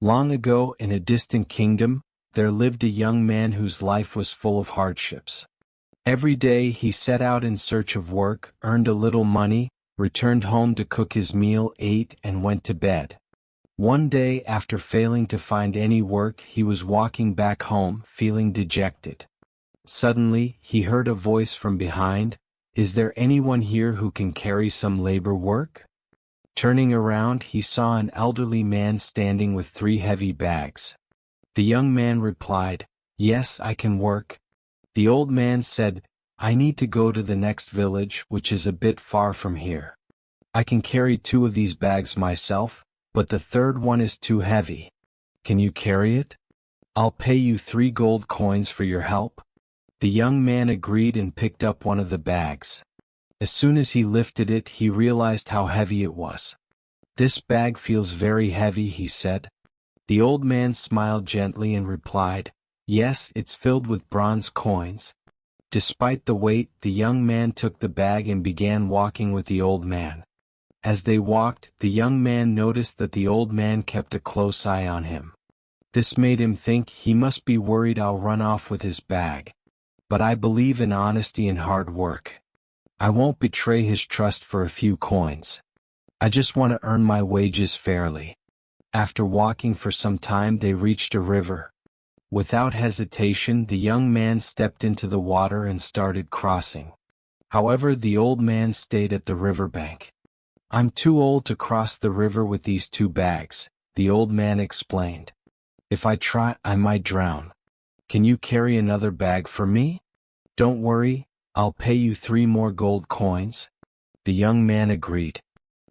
Long ago, in a distant kingdom, there lived a young man whose life was full of hardships. Every day he set out in search of work, earned a little money, returned home to cook his meal, ate, and went to bed. One day, after failing to find any work, he was walking back home, feeling dejected. Suddenly, he heard a voice from behind, "Is there anyone here who can carry some labor work?" Turning around, he saw an elderly man standing with 3 heavy bags. The young man replied, "Yes, I can work." The old man said, "I need to go to the next village, which is a bit far from here. I can carry 2 of these bags myself, but the third one is too heavy. Can you carry it? I'll pay you 3 gold coins for your help." The young man agreed and picked up one of the bags. As soon as he lifted it, he realized how heavy it was. "This bag feels very heavy," he said. The old man smiled gently and replied, "Yes, it's filled with bronze coins." Despite the weight, the young man took the bag and began walking with the old man. As they walked, the young man noticed that the old man kept a close eye on him. This made him think, he must be worried I'll run off with his bag. But I believe in honesty and hard work. I won't betray his trust for a few coins. I just want to earn my wages fairly. After walking for some time, they reached a river. Without hesitation, the young man stepped into the water and started crossing. However, the old man stayed at the riverbank. "I'm too old to cross the river with these 2 bags," the old man explained. "If I try, I might drown. Can you carry another bag for me?" "Don't worry, I'll pay you 3 more gold coins." The young man agreed.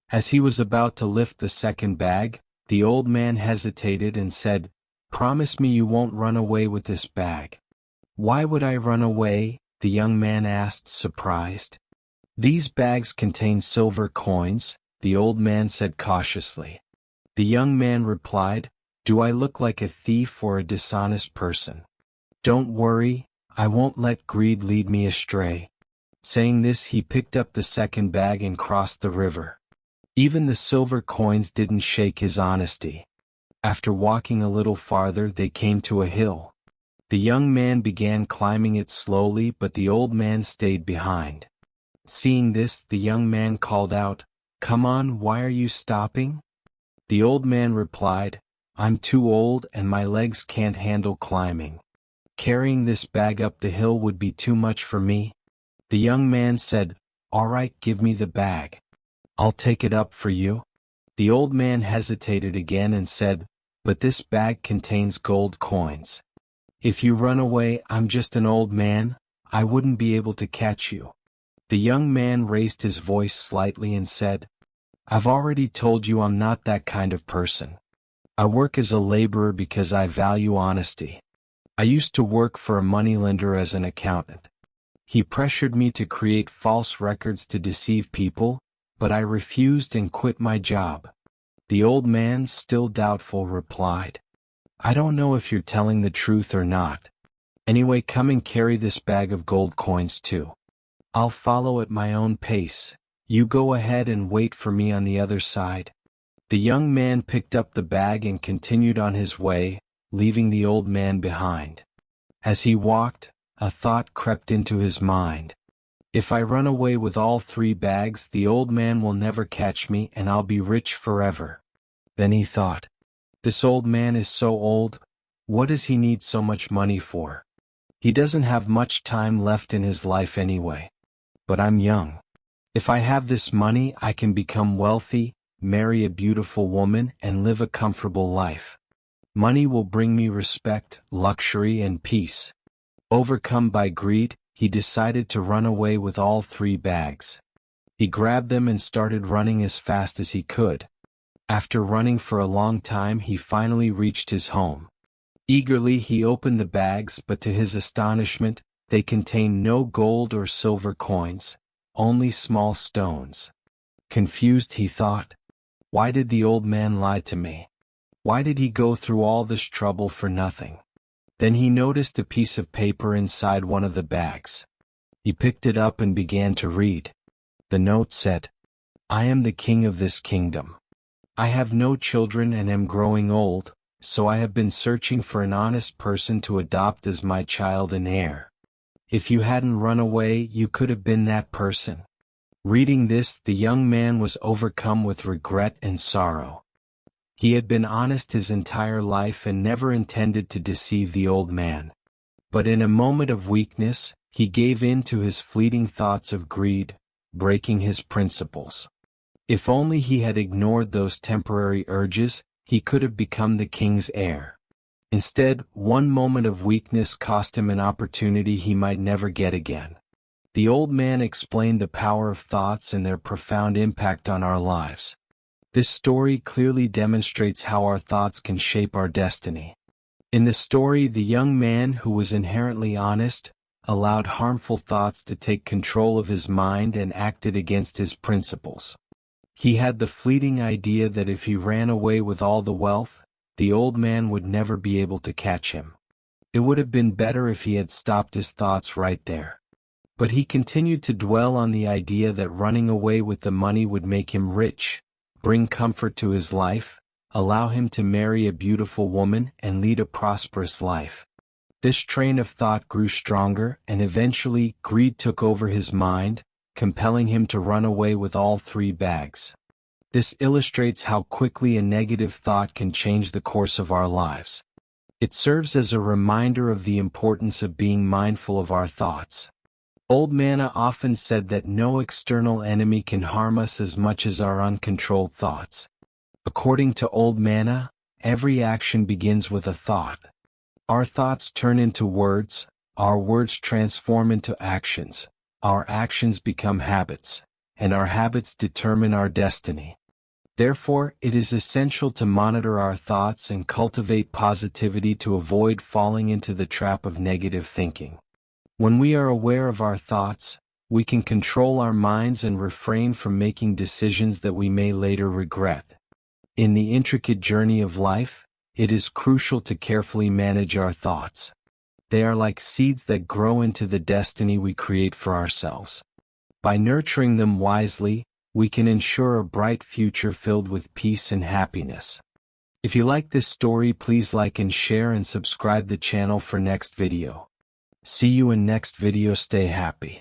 As he was about to lift the second bag, the old man hesitated and said, "Promise me you won't run away with this bag." "Why would I run away?" the young man asked, surprised. "These bags contain silver coins," the old man said cautiously. The young man replied, "Do I look like a thief or a dishonest person?" "Don't worry, I won't let greed lead me astray." Saying this, he picked up the second bag and crossed the river. Even the silver coins didn't shake his honesty. After walking a little farther, they came to a hill. The young man began climbing it slowly, but the old man stayed behind. Seeing this, the young man called out, "Come on, why are you stopping?" The old man replied, "I'm too old and my legs can't handle climbing. Carrying this bag up the hill would be too much for me." The young man said, "All right, give me the bag. I'll take it up for you." The old man hesitated again and said, "But this bag contains gold coins. If you run away, I'm just an old man, I wouldn't be able to catch you." The young man raised his voice slightly and said, "I've already told you I'm not that kind of person. I work as a laborer because I value honesty. I used to work for a moneylender as an accountant. He pressured me to create false records to deceive people, but I refused and quit my job." The old man, still doubtful, replied, "I don't know if you're telling the truth or not. Anyway, come and carry this bag of gold coins too. I'll follow at my own pace. You go ahead and wait for me on the other side." The young man picked up the bag and continued on his way, leaving the old man behind. As he walked, a thought crept into his mind. If I run away with all 3 bags, the old man will never catch me and I'll be rich forever. Then he thought, this old man is so old, what does he need so much money for? He doesn't have much time left in his life anyway. But I'm young. If I have this money, I can become wealthy, marry a beautiful woman, and live a comfortable life. Money will bring me respect, luxury, and peace. Overcome by greed, he decided to run away with all 3 bags. He grabbed them and started running as fast as he could. After running for a long time, he finally reached his home. Eagerly he opened the bags, but to his astonishment, they contained no gold or silver coins, only small stones. Confused, he thought, why did the old man lie to me? Why did he go through all this trouble for nothing? Then he noticed a piece of paper inside one of the bags. He picked it up and began to read. The note said, "I am the king of this kingdom. I have no children and am growing old, so I have been searching for an honest person to adopt as my child and heir. If you hadn't run away, you could have been that person." Reading this, the young man was overcome with regret and sorrow. He had been honest his entire life and never intended to deceive the old man. But in a moment of weakness, he gave in to his fleeting thoughts of greed, breaking his principles. If only he had ignored those temporary urges, he could have become the king's heir. Instead, one moment of weakness cost him an opportunity he might never get again. The old man explained the power of thoughts and their profound impact on our lives. This story clearly demonstrates how our thoughts can shape our destiny. In the story, the young man, who was inherently honest, allowed harmful thoughts to take control of his mind and acted against his principles. He had the fleeting idea that if he ran away with all the wealth, the old man would never be able to catch him. It would have been better if he had stopped his thoughts right there. But he continued to dwell on the idea that running away with the money would make him rich, bring comfort to his life, allow him to marry a beautiful woman and lead a prosperous life. This train of thought grew stronger, and eventually greed took over his mind, compelling him to run away with all 3 bags. This illustrates how quickly a negative thought can change the course of our lives. It serves as a reminder of the importance of being mindful of our thoughts. Old Manna often said that no external enemy can harm us as much as our uncontrolled thoughts. According to Old Manna, every action begins with a thought. Our thoughts turn into words, our words transform into actions, our actions become habits, and our habits determine our destiny. Therefore, it is essential to monitor our thoughts and cultivate positivity to avoid falling into the trap of negative thinking. When we are aware of our thoughts, we can control our minds and refrain from making decisions that we may later regret. In the intricate journey of life, it is crucial to carefully manage our thoughts. They are like seeds that grow into the destiny we create for ourselves. By nurturing them wisely, we can ensure a bright future filled with peace and happiness. If you like this story, please like and share and subscribe the channel for next video. See you in next video. Stay happy.